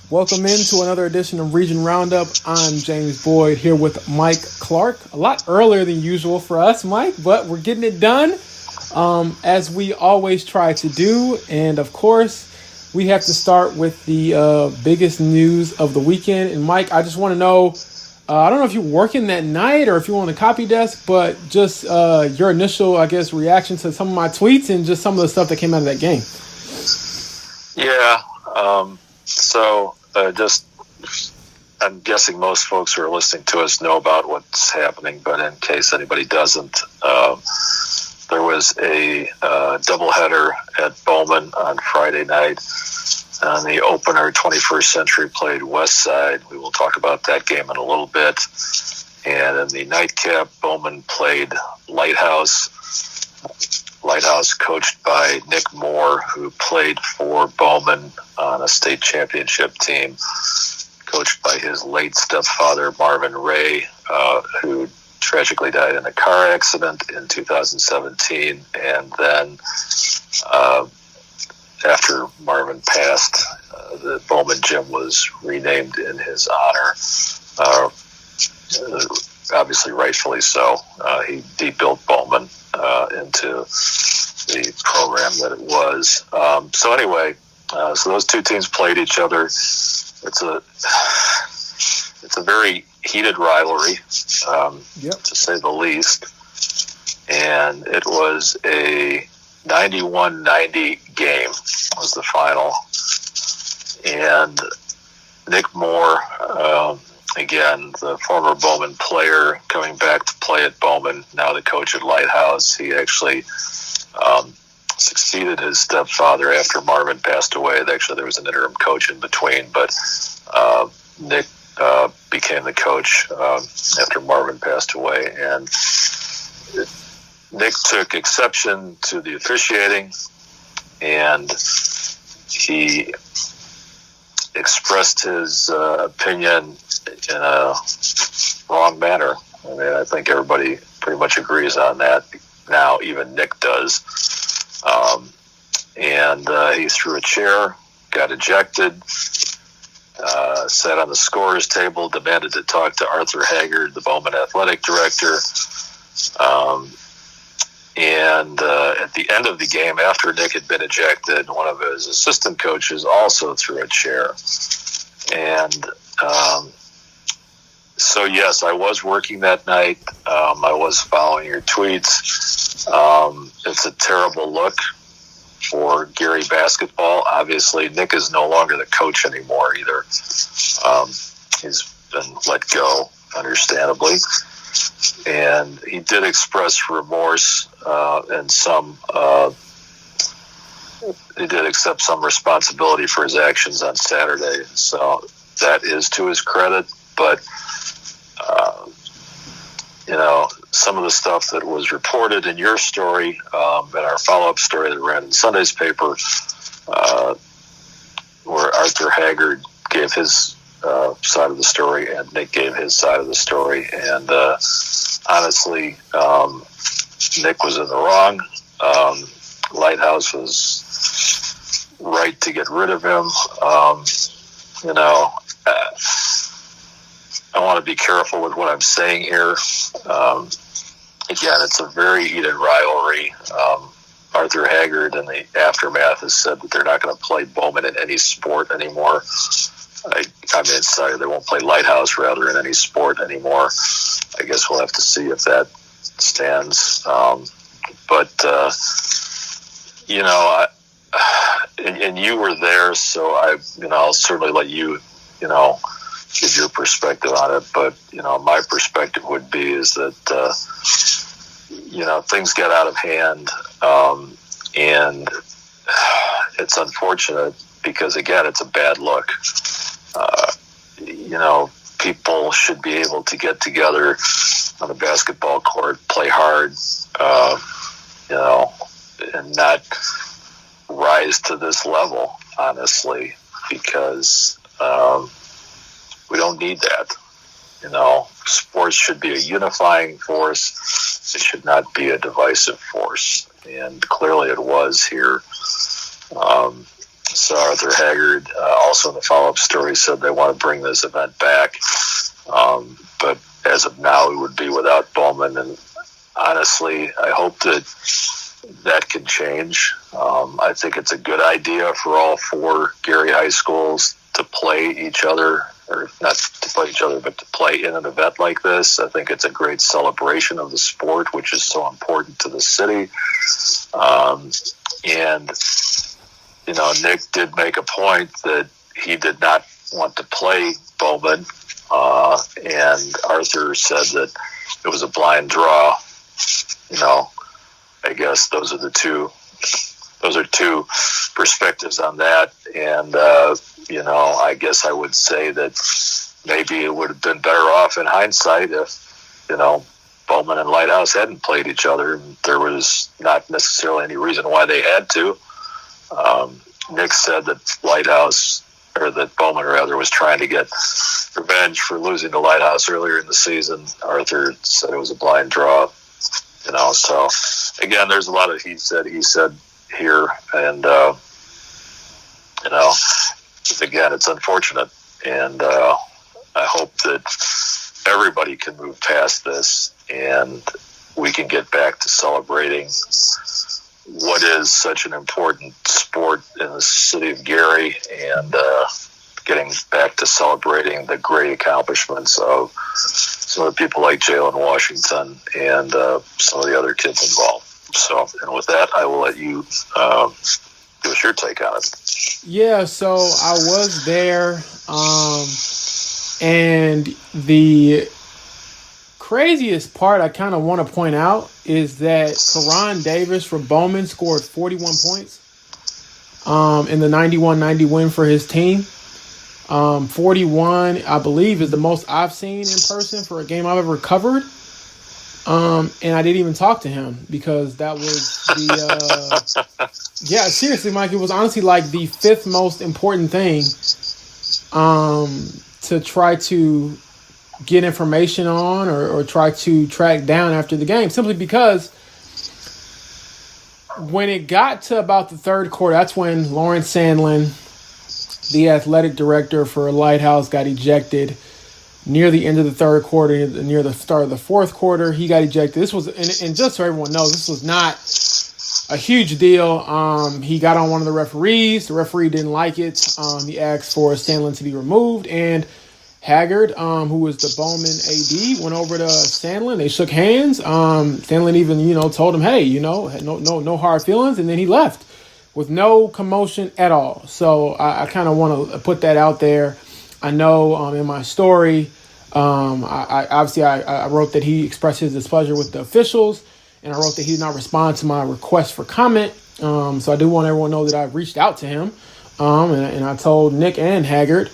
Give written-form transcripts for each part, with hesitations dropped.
Welcome into another edition of Region Roundup. I'm James Boyd here with Mike Clark. A lot earlier than usual for us, Mike, but we're getting it done as we always try to do. And of course, we have to start with the biggest news of the weekend. And Mike, I just want to know, I don't know if you're working that night or if you're on the copy desk, but just your initial, I guess, reaction to some of my tweets and just some of the stuff that came out of that game. Yeah. I'm guessing most folks who are listening to us know about what's happening, but in case anybody doesn't, there was a doubleheader at Bowman on Friday night. On the opener, 21st Century played West Side. We will talk about that game in a little bit. And in the nightcap, Bowman played Lighthouse. Lighthouse coached by Nick Moore, who played for Bowman on a state championship team, coached by his late stepfather, Marvin Ray, who tragically died in a car accident in 2017. And then after Marvin passed, the Bowman gym was renamed in his honor, obviously rightfully so. He built Bowman into the program that it was. So anyway, so those two teams played each other. It's a very heated rivalry, to say the least. And it was a 91-90 game was the final. And Nick Moore, again, the former Bowman player coming back to play at Bowman, now the coach at Lighthouse. He actually succeeded his stepfather after Marvin passed away. Actually, there was an interim coach in between, but Nick became the coach after Marvin passed away. And Nick took exception to the officiating, and he expressed his opinion in a wrong manner. I mean, I think everybody pretty much agrees on that now, even Nick does. And he threw a chair, got ejected, sat on the scorer's table, demanded to talk to Arthur Haggard, the Bowman athletic director. And at the end of the game, after Nick had been ejected, one of his assistant coaches also threw a chair. And so, yes, I was working that night. I was following your tweets. It's a terrible look for Gary basketball. Obviously, Nick is no longer the coach anymore either. He's been let go, understandably. And he did express remorse and he did accept some responsibility for his actions on Saturday. So that is to his credit. But, some of the stuff that was reported in your story, in our follow-up story that ran in Sunday's paper, where Arthur Haggard gave his side of the story and Nick gave his side of the story. And honestly, Nick was in the wrong. Lighthouse was right to get rid of him. I want to be careful with what I'm saying here. Again, it's a very heated rivalry. Arthur Haggard in the aftermath has said that they're not going to play Bowman in any sport anymore. Sorry, they won't play Lighthouse rather in any sport anymore. I guess we'll have to see if that stands. And you were there, so I'll certainly let you, give your perspective on it. But, my perspective would be is that, things got out of hand. And it's unfortunate because, again, it's a bad look. People should be able to get together on the basketball court, play hard, and not rise to this level, honestly, because we don't need that. Sports should be a unifying force. It should not be a divisive force. And clearly it was here. So Arthur Haggard, also in the follow-up story, said they want to bring this event back. But as of now, it would be without Bowman. And honestly, I hope that can change. I think it's a good idea for all 4 Gary high schools to play each other, or not to play each other, but to play in an event like this. I think it's a great celebration of the sport, which is so important to the city. And, Nick did make a point that he did not want to play Bowman. And Arthur said that it was a blind draw. I guess those are two perspectives on that. And, I guess I would say that maybe it would have been better off in hindsight if, Bowman and Lighthouse hadn't played each other. There was not necessarily any reason why they had to. Nick said that Bowman was trying to get revenge for losing to Lighthouse earlier in the season. Arthur said it was a blind draw. So again, there's a lot of he said here, and again, it's unfortunate, and I hope that everybody can move past this and we can get back to celebrating what is such an important sport in the city of Gary, and getting back to celebrating the great accomplishments of some of the people like Jalen Washington and some of the other kids involved. So, and with that, I will let you give us your take on it. Yeah, so I was there, and the craziest part I kind of want to point out is that Karan Davis for Bowman scored 41 points in the 91-90 win for his team. 41, I believe, is the most I've seen in person for a game I've ever covered. And I didn't even talk to him because that was yeah, seriously, Mike, it was honestly like the 5th most important thing to try to get information on or try to track down after the game, simply because when it got to about the 3rd quarter, that's when Lawrence Sandlin, the athletic director for Lighthouse, got ejected. Near the end of the 3rd quarter, near the start of the 4th quarter, he got ejected. This was, and just so everyone knows, this was not a huge deal. He got on one of the referees. The referee didn't like it. He asked for Sandlin to be removed, and Haggard, who was the Bowman AD, went over to Sandlin. They shook hands. Sandlin even, told him, hey, no hard feelings, and then he left with no commotion at all. So I kind of want to put that out there. I know in my story, I wrote that he expressed his displeasure with the officials, and I wrote that he did not respond to my request for comment. So I do want everyone to know that I reached out to him, and I told Nick and Haggard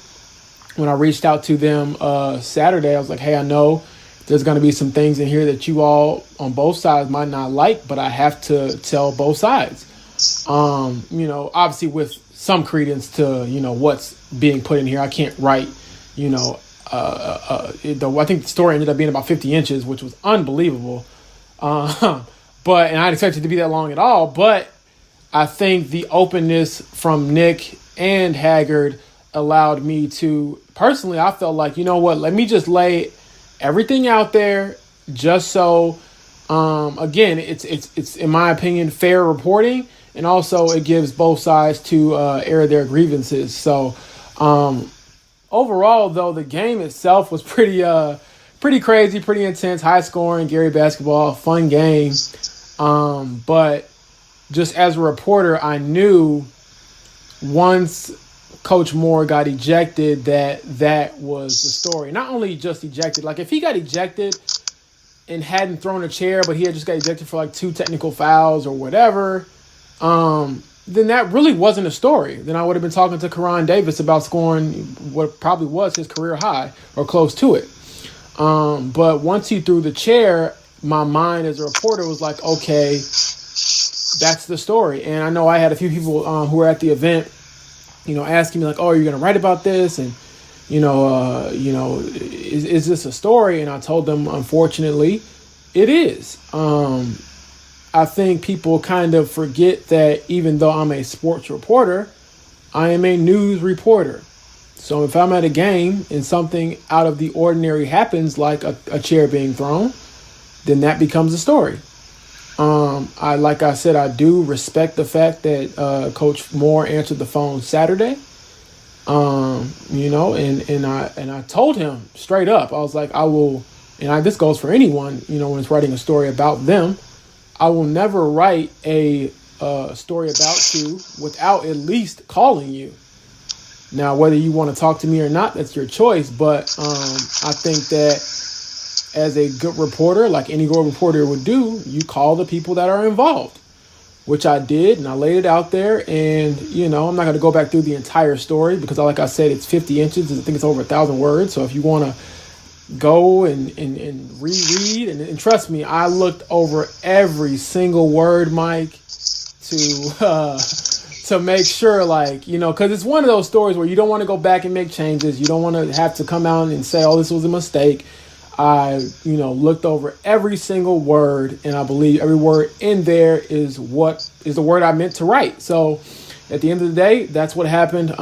when I reached out to them Saturday, I was like, hey, I know there's going to be some things in here that you all on both sides might not like, but I have to tell both sides. Obviously with some credence to, what's being put in here. I can't write, I think the story ended up being about 50 inches, which was unbelievable. And I didn't expect it to be that long at all. But I think the openness from Nick and Haggard allowed me to, personally, I felt like, let me just lay everything out there just so, again, it's in my opinion, fair reporting. And also it gives both sides to air their grievances. So overall, though, the game itself was pretty crazy, pretty intense, high scoring, Gary basketball, fun game. But just as a reporter, I knew once Coach Moore got ejected that was the story. Not only just ejected, like if he got ejected and hadn't thrown a chair, but he had just got ejected for like 2 technical fouls or whatever, then that really wasn't a story. Then I would have been talking to Karan Davis about scoring what probably was his career high or close to it. But once he threw the chair, my mind as a reporter was like, okay, that's the story. And I know I had a few people who were at the event, asking me like, oh, are you going to write about this? And, is this a story? And I told them, unfortunately, it is. I think people kind of forget that even though I'm a sports reporter, I am a news reporter. So if I'm at a game and something out of the ordinary happens, like a chair being thrown, then that becomes a story. Like I said, I do respect the fact that Coach Moore answered the phone Saturday. And I told him straight up, I was like, I will, this goes for anyone, when it's writing a story about them, I will never write a story about you without at least calling you. Now, whether you want to talk to me or not, that's your choice. But I think that as a good reporter, like any good reporter would do, you call the people that are involved, which I did. And I laid it out there. And, I'm not going to go back through the entire story because, like I said, it's 50 inches. I think it's over 1,000 words. So if you want to go and reread, and trust me, I looked over every single word, Mike, to make sure, because it's one of those stories where you don't want to go back and make changes. You don't want to have to come out and say, oh, this was a mistake. I, looked over every single word, and I believe every word in there is what is the word I meant to write. So at the end of the day, that's what happened.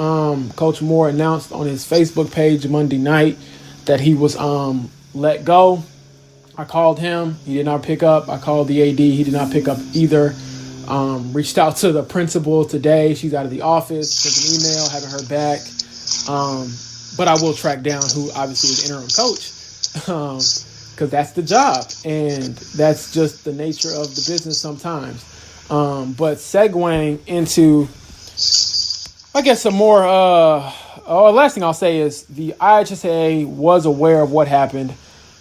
Coach Moore announced on his Facebook page Monday night that he was let go. I called him. He did not pick up. I called the AD. He did not pick up either. Reached out to the principal today. She's out of the office. Sent an email, haven't heard back. But I will track down who obviously is interim coach. Because that's the job. And that's just the nature of the business sometimes. But segueing into, I guess, some more, last thing I'll say is the IHSA was aware of what happened.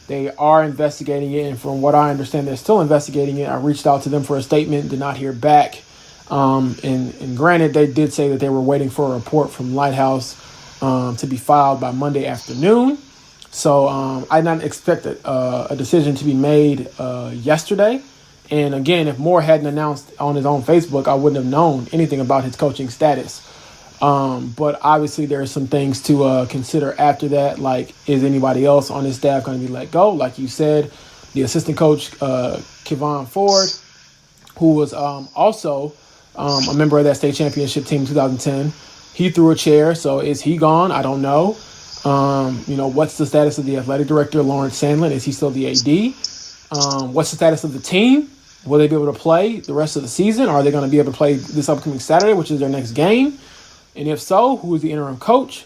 They are investigating it, and from what I understand, they're still investigating it. I reached out to them for a statement, did not hear back. And granted, they did say that they were waiting for a report from Lighthouse to be filed by Monday afternoon. So I did not expect a decision to be made yesterday. And again, if Moore hadn't announced on his own Facebook, I wouldn't have known anything about his coaching status. But obviously there are some things to consider after that, like is anybody else on his staff going to be let go? Like you said, the assistant coach, Kevon Ford, who was also a member of that state championship team in 2010, he threw a chair. So is he gone? I don't know. What's the status of the athletic director, Lawrence Sandlin? Is he still the AD? What's the status of the team? Will they be able to play the rest of the season? Are they going to be able to play this upcoming Saturday, which is their next game? And if so, who is the interim coach?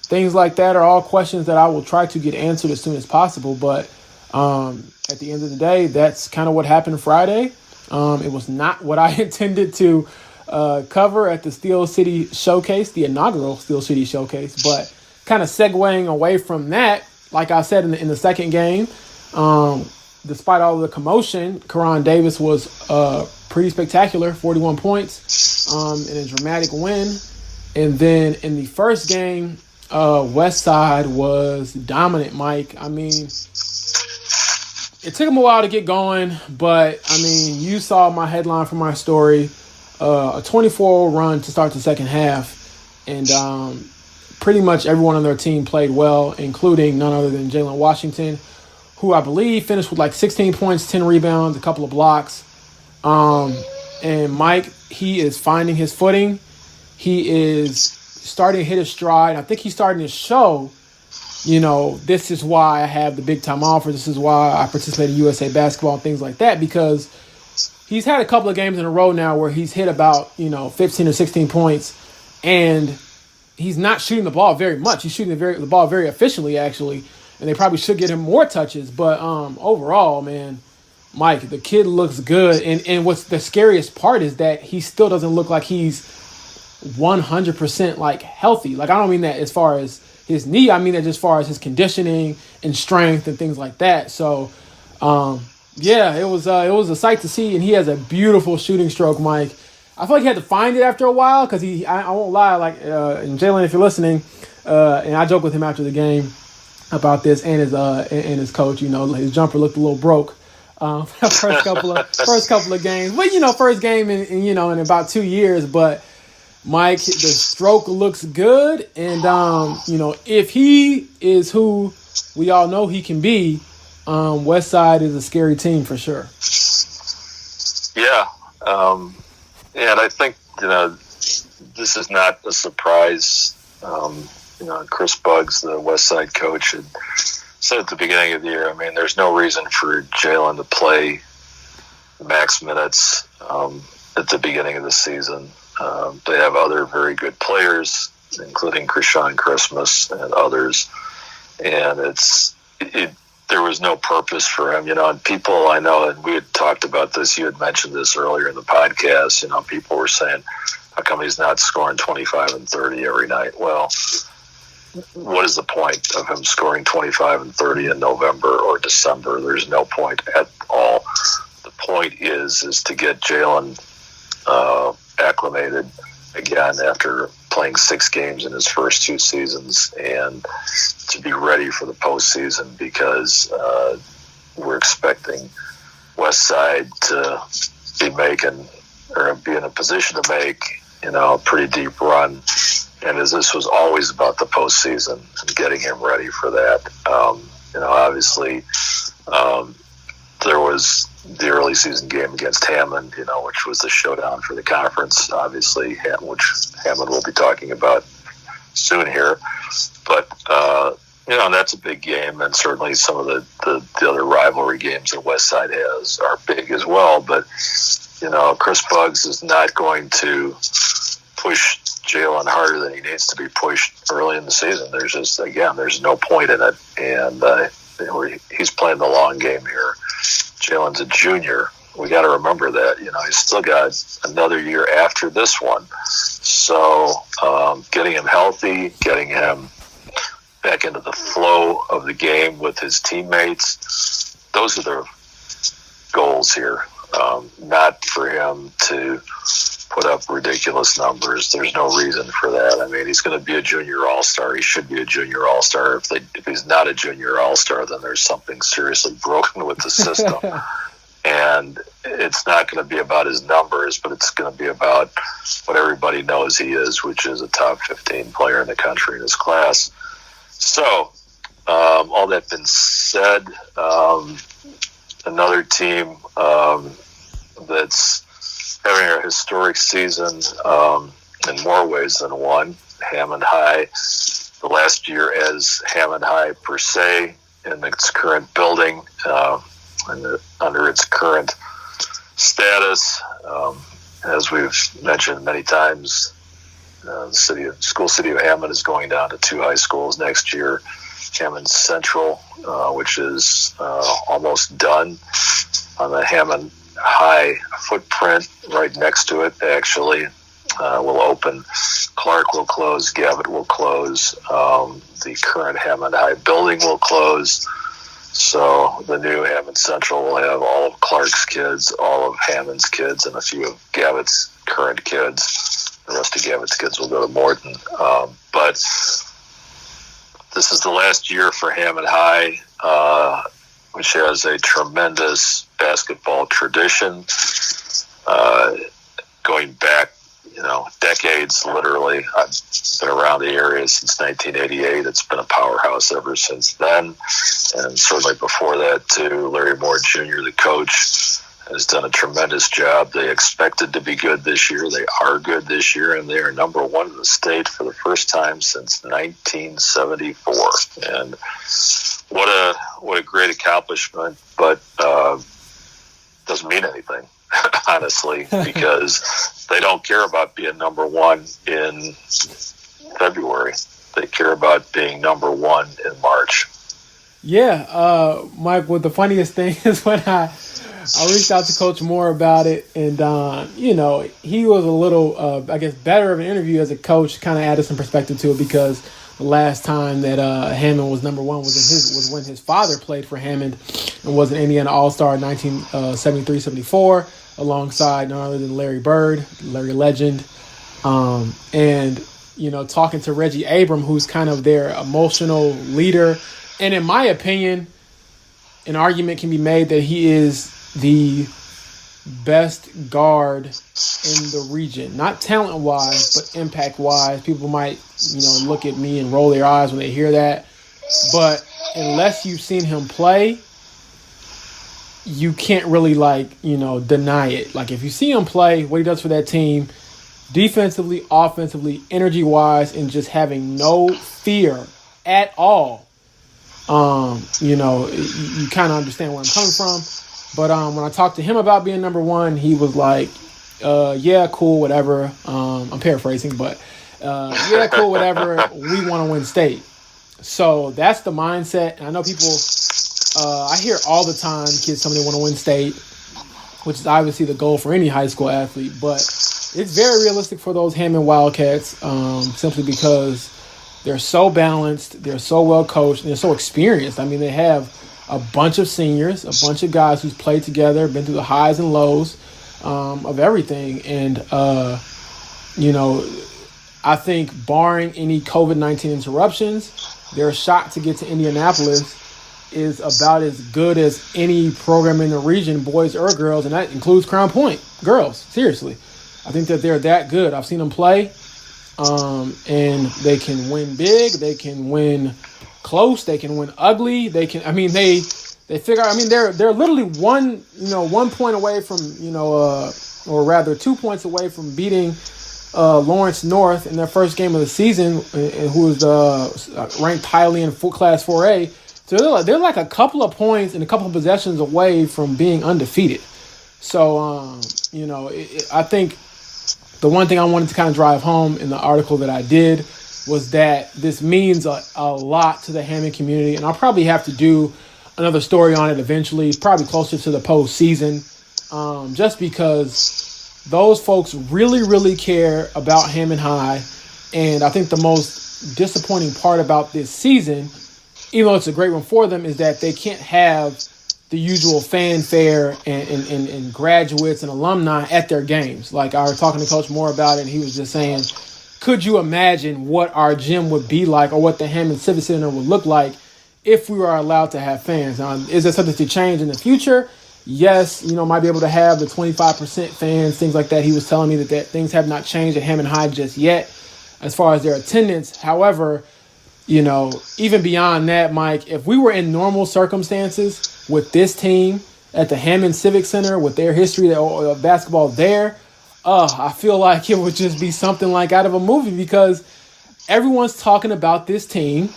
Things like that are all questions that I will try to get answered as soon as possible. But at the end of the day, that's kind of what happened Friday. It was not what I intended to cover at the Steel City Showcase, the inaugural Steel City Showcase. But kind of segueing away from that, like I said in the second game, despite all of the commotion, Karan Davis was pretty spectacular, 41 points in a dramatic win. And then in the first game, West Side was dominant, Mike. I mean, it took them a while to get going, but, you saw my headline for my story, a 24-0 run to start the second half, and pretty much everyone on their team played well, including none other than Jalen Washington, who I believe finished with 16 points, 10 rebounds, a couple of blocks. And Mike, he is finding his footing. He is starting to hit his stride. I think he's starting to show, this is why I have the big time offer. This is why I participate in USA basketball and things like that, because he's had a couple of games in a row now where he's hit about, 15 or 16 points, and he's not shooting the ball very much. He's shooting the ball very efficiently, actually, and they probably should get him more touches. But overall, man, Mike, the kid looks good. And what's the scariest part is that he still doesn't look like he's 100% healthy. I don't mean that as far as his knee. I mean that just as far as his conditioning and strength and things like that. So, it was a sight to see. And he has a beautiful shooting stroke, Mike. I feel like he had to find it after a while because I won't lie, and Jalen, if you're listening, and I joke with him after the game about this and his coach, his jumper looked a little broke first couple of games. But, first game in about 2 years. But Mike, the stroke looks good. And, if he is who we all know he can be, West Side is a scary team for sure. Yeah. And I think, this is not a surprise. Chris Buggs, the West Side coach, had said at the beginning of the year, I mean, there's no reason for Jalen to play max minutes at the beginning of the season. They have other very good players, including Krishan Christmas and others, and there was no purpose for him, and people I know, and we had talked about this, you had mentioned this earlier in the podcast, people were saying, how come he's not scoring 25 and 30 every night? Well, what is the point of him scoring 25 and 30 in November or December? There's no point at all. The point is to get Jalen acclimated again after playing 6 games in his first 2 seasons and to be ready for the postseason, because we're expecting West Side to be making or be in a position to make a pretty deep run, and as this was always about the postseason and getting him ready for that. Obviously there was the early season game against Hammond, which was the showdown for the conference, obviously, which Hammond will be talking about soon here. But, that's a big game, and certainly some of the other rivalry games that West Side has are big as well. But, Chris Buggs is not going to push Jalen harder than he needs to be pushed early in the season. There's no point in it, and he's playing the long game here. Jalen's a junior. We got to remember that. He's still got another year after this one. So getting him healthy, getting him back into the flow of the game with his teammates, those are the goals here. Not for him to put up ridiculous numbers. There's no reason for that. I mean, he's going to be a junior all-star. He should be a junior all-star. If he's not a junior all-star, then there's something seriously broken with the system. And it's not going to be about his numbers, but it's going to be about what everybody knows he is, which is a top 15 player in the country in his class. So, all that been said, another team that's having a historic season in more ways than one, Hammond High. The last year as Hammond High per se in its current building, under its current status. As we've mentioned many times, the school city of Hammond is going down to 2 high schools next year. Hammond Central, which is almost done on the Hammond High footprint, right next to it, actually, will open. Clark will close. Gavitt will close. The current Hammond High building will close. So the new Hammond Central will have all of Clark's kids, all of Hammond's kids, and a few of Gavitt's current kids. The rest of Gavitt's kids will go to Morton. But this is the last year for Hammond High, which has a tremendous basketball tradition, going back, decades, literally. I've been around the area since 1988. It's been a powerhouse ever since then. And certainly before that, too. Larry Moore Jr., the coach, has done a tremendous job. They expected to be good this year. They are good this year, and they are number 1 in the state for the first time since 1974. And what a great accomplishment, but doesn't mean anything, honestly, because they don't care about being number 1 in February. They care about being number 1 in March. Yeah, Mike, the funniest thing is when I reached out to Coach Moore about it, and, he was a little, better of an interview as a coach, kind of added some perspective to it, because the last time that Hammond was number 1 was when his father played for Hammond and was an Indiana All-Star in 1973-74, alongside none other than Larry Bird, Larry Legend, and, talking to Reggie Abram, who's kind of their emotional leader. And in my opinion, an argument can be made that he is the best guard in the region. Not talent-wise, but impact-wise. People might, look at me and roll their eyes when they hear that. But unless you've seen him play, you can't really, deny it. Like, if you see him play, what he does for that team, defensively, offensively, energy-wise, and just having no fear at all. You kind of understand where I'm coming from. But when I talked to him about being number one, he was like, yeah, cool, whatever. I'm paraphrasing, but yeah, cool, whatever. We want to win state. So that's the mindset. And I know people, I hear all the time kids tell me they want to win state, which is obviously the goal for any high school athlete. But it's very realistic for those Hammond Wildcats, simply because they're so balanced, they're so well coached, and they're so experienced. I mean, they have a bunch of seniors, a bunch of guys who's played together, been through the highs and lows of everything. And, I think barring any COVID-19 interruptions, their shot to get to Indianapolis is about as good as any program in the region, boys or girls, and that includes Crown Point girls. Seriously. I think that they're that good. I've seen them play, and they can win big. They can win close. They can win ugly. They can. I mean, they figure. I mean, they're literally one point away from or rather 2 points away from beating Lawrence North in their first game of the season, who is ranked highly in Class 4A. So they're like a couple of points and a couple of possessions away from being undefeated. So I think the one thing I wanted to kind of drive home in the article that I did was that this means a lot to the Hammond community, and I'll probably have to do another story on it eventually, probably closer to the postseason, just because those folks really, really care about Hammond High. And I think the most disappointing part about this season, even though it's a great one for them, is that they can't have the usual fanfare and graduates and alumni at their games. Like, I was talking to Coach Moore about it, and he was just saying, could you imagine what our gym would be like, or what the Hammond Civic Center would look like if we were allowed to have fans? Is there something to change in the future? Yes, might be able to have the 25% fans, things like that. He was telling me that things have not changed at Hammond High just yet as far as their attendance. However, even beyond that, Mike, if we were in normal circumstances with this team at the Hammond Civic Center, with their history of basketball there, I feel like it would just be something like out of a movie, because everyone's talking about this team,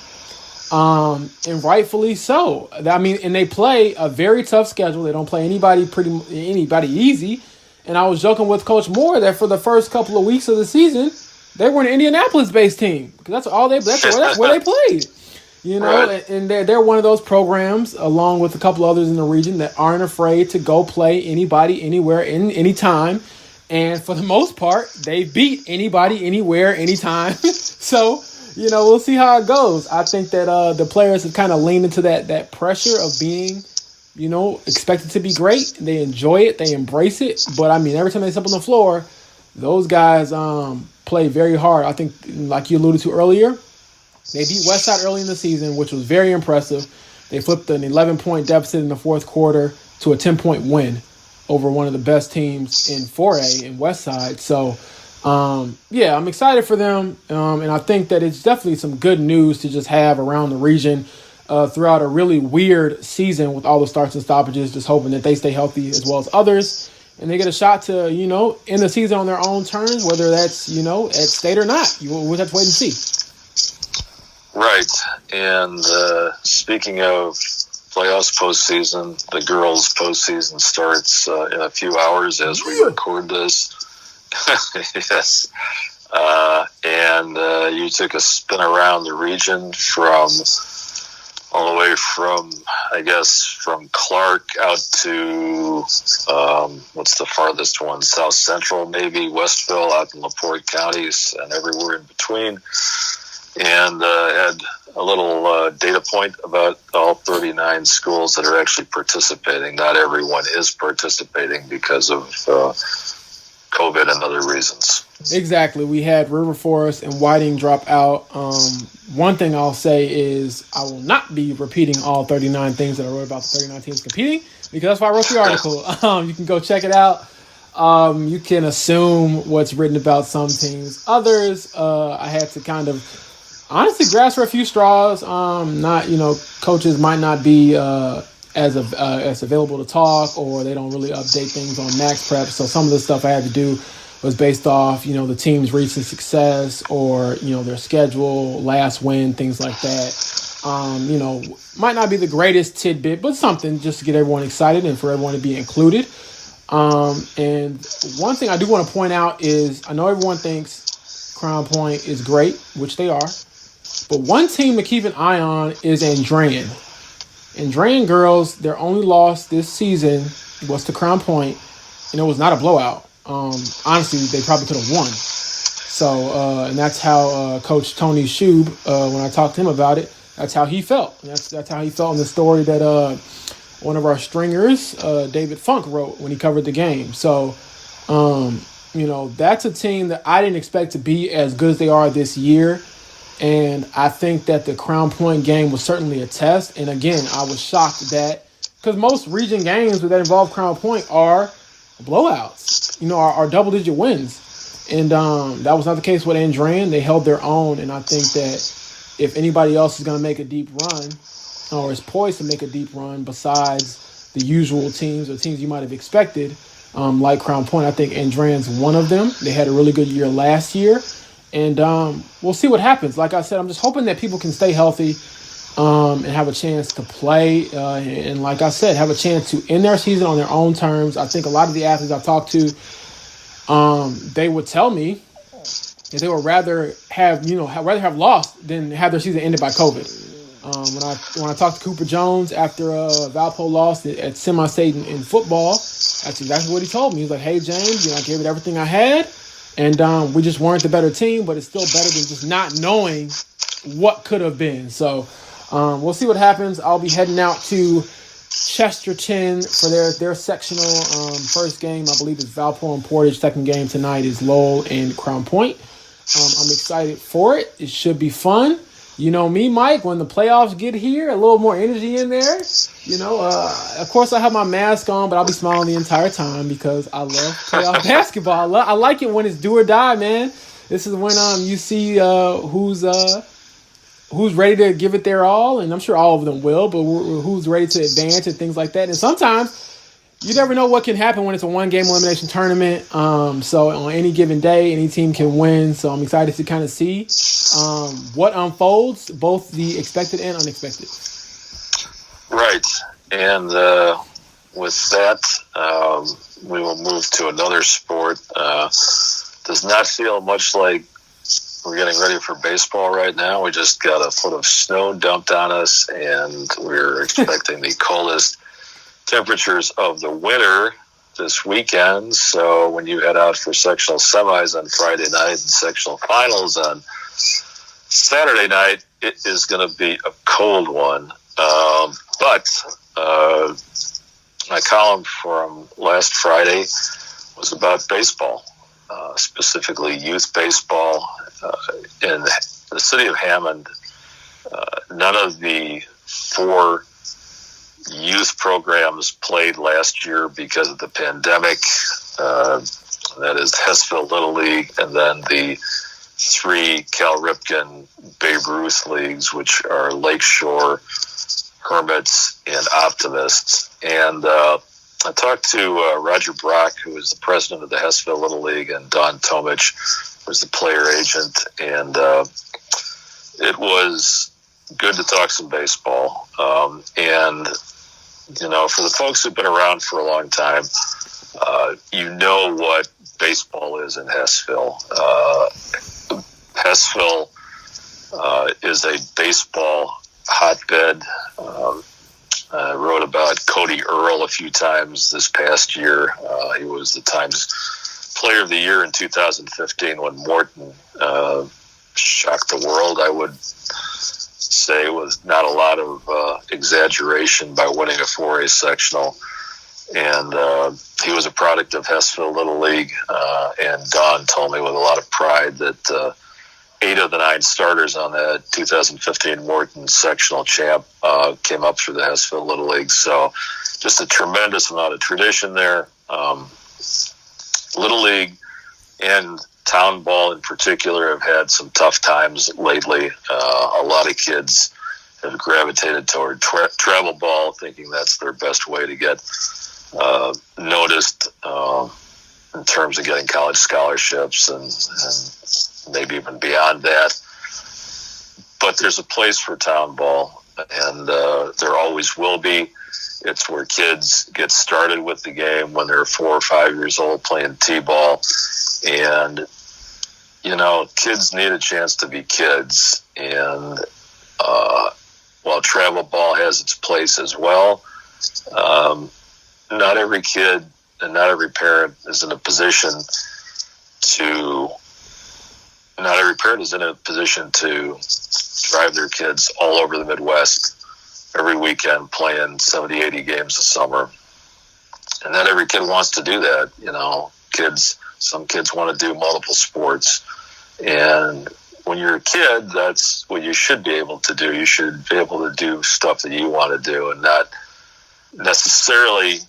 and rightfully so. I mean, and they play a very tough schedule. They don't play anybody easy. And I was joking with Coach Moore that for the first couple of weeks of the season, they were an Indianapolis-based team, because that's where they played. Right. And they're one of those programs, along with a couple others in the region, that aren't afraid to go play anybody, anywhere, anytime. And for the most part, they beat anybody, anywhere, anytime. So, we'll see how it goes. I think that the players have kind of leaned into that pressure of being, expected to be great. They enjoy it. They embrace it. But, I mean, every time they step on the floor, those guys play very hard. I think, like you alluded to earlier, they beat Westside early in the season, which was very impressive. They flipped an 11-point deficit in the fourth quarter to a 10-point win over one of the best teams in 4A in Westside. So, I'm excited for them, and I think that it's definitely some good news to just have around the region throughout a really weird season with all the starts and stoppages, just hoping that they stay healthy as well as others, and they get a shot to, end the season on their own terms, whether that's, at state or not. We'll have to wait and see. Right, and speaking of playoffs postseason, the girls' postseason starts in a few hours as we record this. Yes. And you took a spin around the region all the way from Clark out to, what's the farthest one? South Central, maybe, Westville, out in LaPorte counties, and everywhere in between. And had a little data point about all 39 schools that are actually participating. Not everyone is participating because of COVID and other reasons. Exactly. We had River Forest and Whiting drop out. One thing I'll say is I will not be repeating all 39 things that I wrote about the 39 teams competing, because that's why I wrote the article. You can go check it out. You can assume what's written about some teams. Others, I had to kind of honestly grasp for a few straws. Coaches might not be as available to talk, or they don't really update things on Max Prep. So some of the stuff I had to do was based off, the team's recent success or, their schedule, last win, things like that. Might not be the greatest tidbit, but something just to get everyone excited and for everyone to be included. And one thing I do want to point out is I know everyone thinks Crown Point is great, which they are. But one team to keep an eye on is Andrean. Andrean girls, their only loss this season was to Crown Point, and it was not a blowout. Honestly, they probably could have won. So, and that's how Coach Tony Shube, when I talked to him about it, that's how he felt. And that's how he felt in the story that one of our stringers, David Funk, wrote when he covered the game. So, that's a team that I didn't expect to be as good as they are this year. And I think that the Crown Point game was certainly a test. And again, I was shocked that because most region games that involve Crown Point are blowouts, are double-digit wins. And that was not the case with Andrean. They held their own. And I think that if anybody else is going to make a deep run or is poised to make a deep run besides the usual teams or teams you might have expected, like Crown Point, I think Andrean's one of them. They had a really good year last year. And we'll see what happens. Like I said, I'm just hoping that people can stay healthy and have a chance to play. And like I said, have a chance to end their season on their own terms. I think a lot of the athletes I've talked to, they would tell me that they would rather have lost than have their season ended by COVID. When I talked to Cooper Jones after Valpo lost at semi-state in football, that's exactly what he told me. He was like, "Hey James, I gave it everything I had. And we just weren't the better team, but it's still better than just not knowing what could have been." So we'll see what happens. I'll be heading out to Chesterton for their sectional first game. I believe it's Valpo and Portage. Second game tonight is Lowell and Crown Point. I'm excited for it. It should be fun. You know me, Mike, when the playoffs get here, a little more energy in there. Of course I have my mask on, but I'll be smiling the entire time because I love playoff basketball. I like it when it's do or die, man. This is when you see who's ready to give it their all, and I'm sure all of them will, but who's ready to advance and things like that. And sometimes you never know what can happen when it's a one-game elimination tournament. So on any given day, any team can win. So I'm excited to kind of see what unfolds, both the expected and unexpected. Right. And with that, we will move to another sport. Does not feel much like we're getting ready for baseball right now. We just got a foot of snow dumped on us, and we're expecting the coldest temperatures of the winter this weekend. So when you head out for sectional semis on Friday night and sectional finals on Saturday night, it is going to be a cold one. But my column from last Friday was about baseball, specifically youth baseball in the city of Hammond. None of the 4 youth programs played last year because of the pandemic. That is Hessville Little League and then the 3 Cal Ripken Babe Ruth leagues, which are Lakeshore, Hermits, and Optimists. And I talked to Roger Brock, who is the president of the Hessville Little League, and Don Tomich, who is the player agent. And it was good to talk some baseball. And for the folks who've been around for a long time, what baseball is in Hessville. Hessville is a baseball hotbed. I wrote about Cody Earl a few times this past year. He was the Times Player of the Year in 2015 when Morton shocked the world, I would say, with not a lot of exaggeration, by winning a 4A sectional. And he was a product of Hessville Little League. And Don told me with a lot of pride that 8 of the 9 starters on that 2015 Morton sectional champ came up through the Hessville Little League. So just a tremendous amount of tradition there. Little League and town ball in particular have had some tough times lately. A lot of kids have gravitated toward travel ball, thinking that's their best way to get noticed. in terms of getting college scholarships and maybe even beyond that. But there's a place for town ball, and there always will be. It's where kids get started with the game when they're 4 or 5 years old playing t-ball. And, kids need a chance to be kids. And while travel ball has its place as well, not every kid and not every parent is in a position to drive their kids all over the Midwest every weekend playing 70, 80 games a summer. And not every kid wants to do that. Some kids want to do multiple sports. And when you're a kid, that's what you should be able to do. You should be able to do stuff that you want to do and not necessarily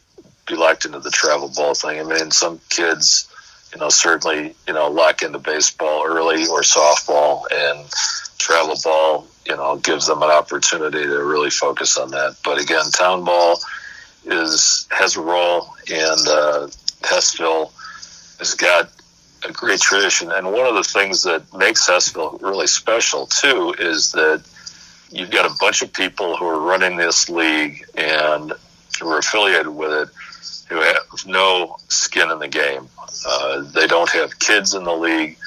be locked into the travel ball thing. I mean, some kids, certainly, lock into baseball early or softball, and travel ball, gives them an opportunity to really focus on that. But again, town ball has a role, and Hessville has got a great tradition. And one of the things that makes Hessville really special too is that you've got a bunch of people who are running this league and who are affiliated with it who have no skin in the game. They don't have kids in the league.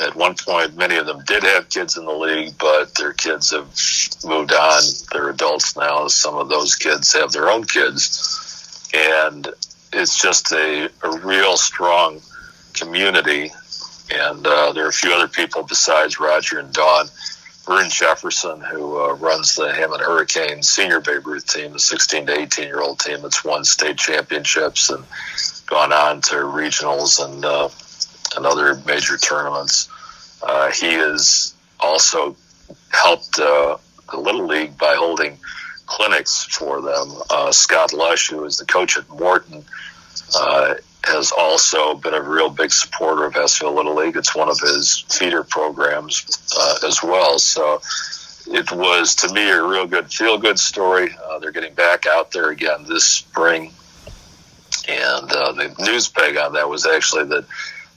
At one point, many of them did have kids in the league, but their kids have moved on. They're adults now. Some of those kids have their own kids. And it's just a real strong community. And there are a few other people besides Roger and Dawn. Vern Jefferson, who runs the Hammond Hurricanes senior Babe Ruth team, the 16 to 18-year-old team that's won state championships and gone on to regionals and other major tournaments. He has also helped the Little League by holding clinics for them. Scott Lush, who is the coach at Morton, has also been a real big supporter of Hessville Little League. It's one of his feeder programs as well. So it was, to me, a real good feel-good story. They're getting back out there again this spring. And the news peg on that was actually that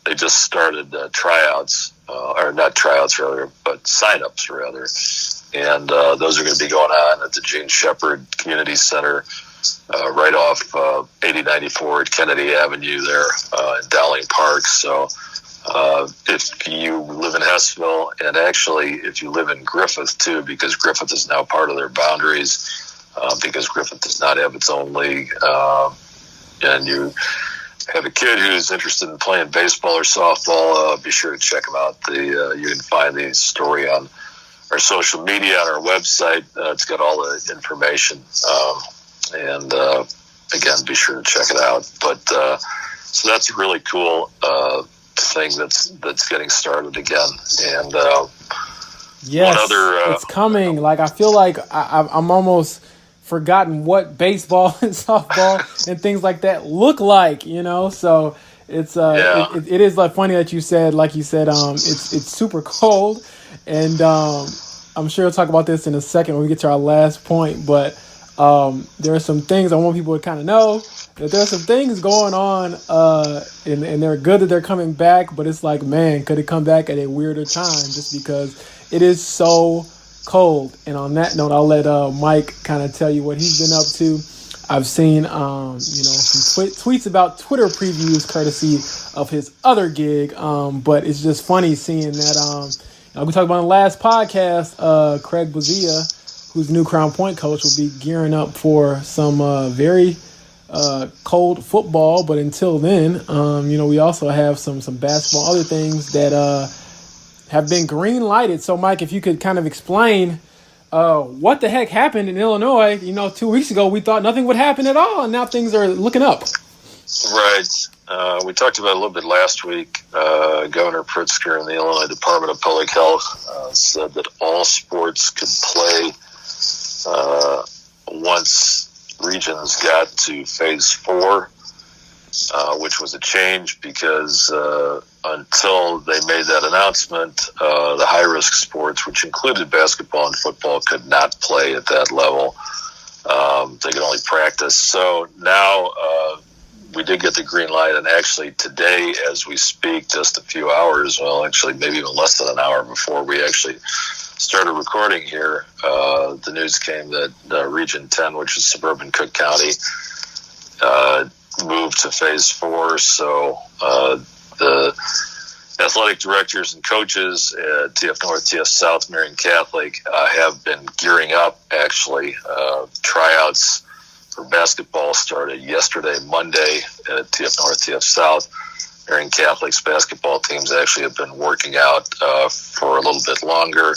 they just started tryouts, or not tryouts rather, but sign-ups rather. And those are going to be going on at the Gene Shepherd Community Center, right off 8094 at Kennedy Avenue there in Dowling Park. So if you live in Hessville, and actually if you live in Griffith too, because Griffith is now part of their boundaries, because Griffith does not have its own league, and you have a kid who's interested in playing baseball or softball, be sure to check them out. You can find the story on our social media, on our website. It's got all the information. And again, be sure to check it out. But so that's a really cool thing that's getting started again. And yes, it's coming. Like, I feel like I'm almost forgotten what baseball and softball and things like that look like, So it's it is like funny that you said, it's super cold, and I'm sure we'll talk about this in a second when we get to our last point. But there are some things I want people to kind of know, that there are some things going on, and they're good that they're coming back. But it's like, man, could it come back at a weirder time? Just because it is so cold. And on that note, I'll let Mike kind of tell you what he's been up to. I've seen some tweets about Twitter previews courtesy of his other gig, but it's just funny seeing that we talked about in the last podcast, Craig Bozia, who's the new Crown Point coach, will be gearing up for some very cold football. But until then, we also have some basketball, other things that have been green lighted. So, Mike, if you could kind of explain what the heck happened in Illinois. 2 weeks ago we thought nothing would happen at all, and now things are looking up. Right. We talked about it a little bit last week. Governor Pritzker in the Illinois Department of Public Health said that all sports could play once regions got to phase 4, which was a change because until they made that announcement, the high-risk sports, which included basketball and football, could not play at that level. They could only practice. So now we did get the green light, and actually today, as we speak, just a few hours, well, actually maybe even less than an hour before we actually started recording here, the news came that Region 10, which is suburban Cook County, moved to Phase 4. So the athletic directors and coaches at TF North, TF South, Marion Catholic have been gearing up, actually. Tryouts for basketball started yesterday, Monday, at TF North, TF South. Marion Catholic's basketball teams actually have been working out for a little bit longer,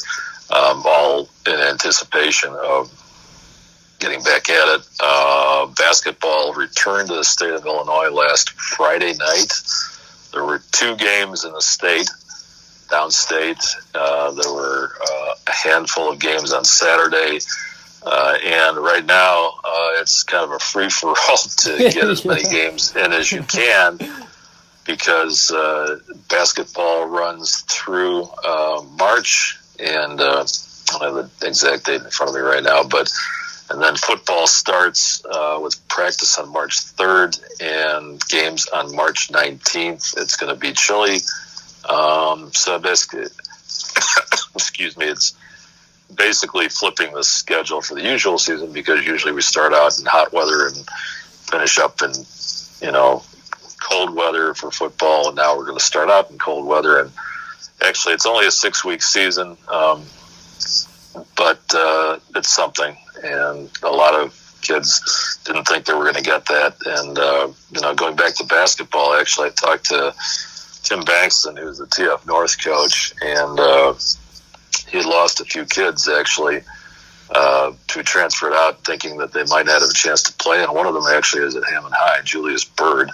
all in anticipation of getting back at it. Basketball returned to the state of Illinois last Friday night. There were 2 games in the state, downstate. There were a handful of games on Saturday. And right now, it's kind of a free-for-all to get as many games in as you can, because basketball runs through March, and I don't have the exact date in front of me right now, and then football starts with practice on March 3rd and games on March 19th. It's going to be chilly. So basically, excuse me, it's basically flipping the schedule for the usual season, because usually we start out in hot weather and finish up in, cold weather for football. And now we're going to start out in cold weather. And actually, it's only a 6-week season, but it's something. And a lot of kids didn't think they were going to get that. And, going back to basketball, actually, I talked to Tim Bankston, who's the TF North coach, and he had lost a few kids, actually, who transferred out thinking that they might not have a chance to play. And one of them actually is at Hammond High, Julius Bird,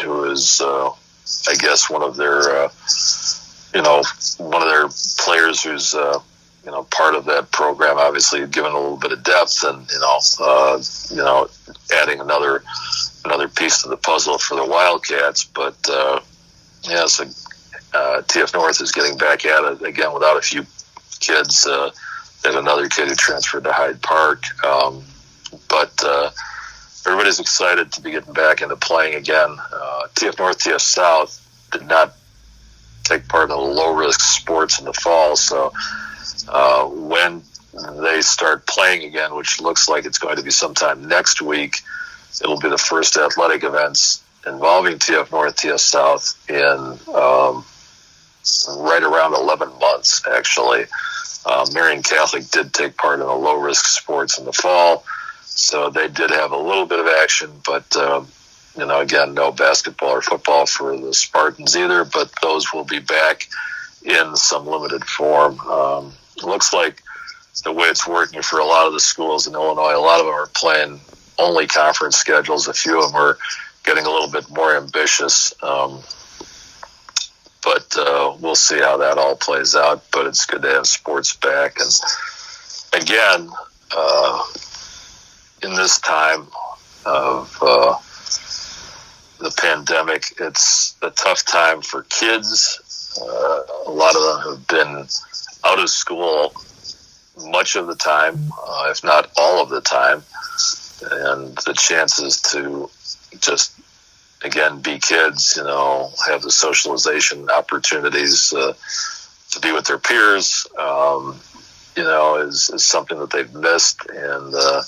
who is, I guess, one of their players who's, part of that program, obviously given a little bit of depth and, adding another piece to the puzzle for the Wildcats. But, so TF North is getting back at it again without a few kids. And another kid who transferred to Hyde Park. But everybody's excited to be getting back into playing again. TF North, TF South did not take part in the low-risk sports in the fall. So when they start playing again, which looks like it's going to be sometime next week, it'll be the first athletic events involving TF North, TF South in right around 11 months, actually. Marion Catholic did take part in the low-risk sports in the fall, so they did have a little bit of action, but, again, no basketball or football for the Spartans either, but those will be back in some limited form. It looks like the way it's working for a lot of the schools in Illinois, a lot of them are playing only conference schedules. A few of them are getting a little bit more ambitious. But we'll see how that all plays out. But it's good to have sports back. And again, in this time of the pandemic, it's a tough time for kids. A lot of them have been out of school much of the time, if not all of the time. And the chances to just, again, be kids, have the socialization opportunities to be with their peers, is something that they've missed. And to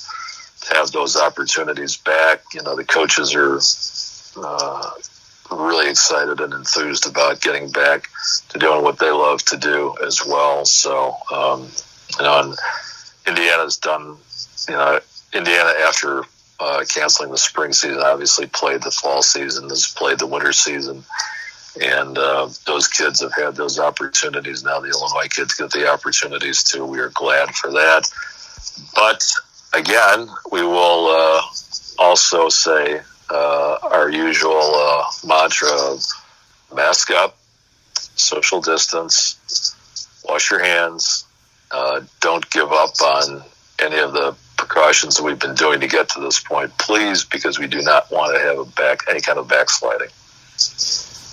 have those opportunities back, the coaches are really excited and enthused about getting back to doing what they love to do as well. So, and Indiana's done, Indiana, after canceling the spring season, obviously played the fall season, has played the winter season, and those kids have had those opportunities. Now the Illinois kids get the opportunities too. We are glad for that. But again, we will also say our usual mantra of mask up, social distance, wash your hands, don't give up on any of the precautions that we've been doing to get to this point, please, because we do not want to have any kind of backsliding.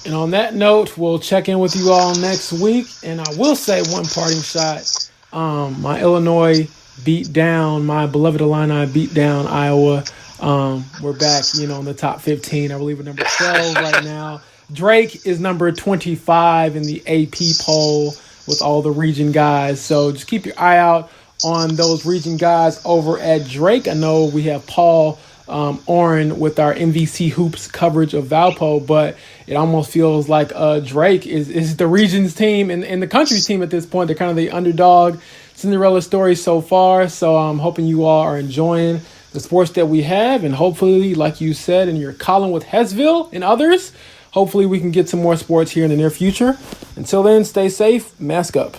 And on that note, we'll check in with you all next week. And I will say one parting shot. My Illinois beat down, my beloved Illini beat down Iowa We're back, in the top 15. I believe we're number 12 right now. Drake is number 25 in the AP poll with all the region guys. So just keep your eye out on those region guys over at Drake. I know we have Paul Oren with our MVC Hoops coverage of Valpo, but it almost feels like Drake is the region's team and the country's team at this point. They're kind of the underdog Cinderella story so far. So I'm hoping you all are enjoying the sports that we have, and hopefully, like you said in your column with Hesville and others, hopefully we can get some more sports here in the near future. Until then, stay safe, mask up.